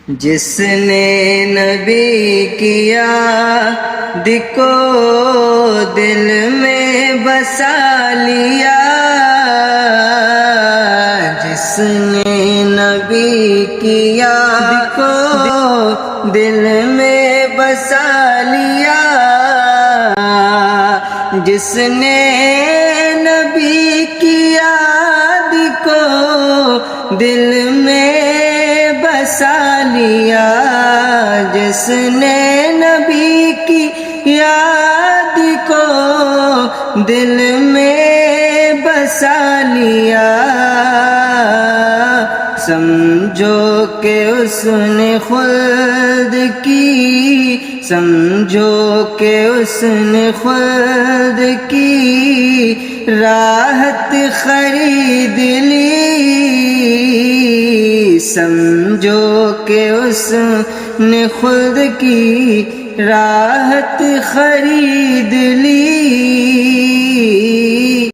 جس نے نبی کی یاد کو دل میں بسا لیا، جس نے نبی کی یاد کو دل میں بسا لیا، جس نے نبی کی یاد کو دل میں بسا لیا، جس نے نبی کی یاد کو دل میں بسا لیا، سمجھو کہ اس نے خلد کی، سمجھو کہ اس نے خلد کی راحت خرید لی، سمجھو کہ اس نے خلد کی راحت خرید لی،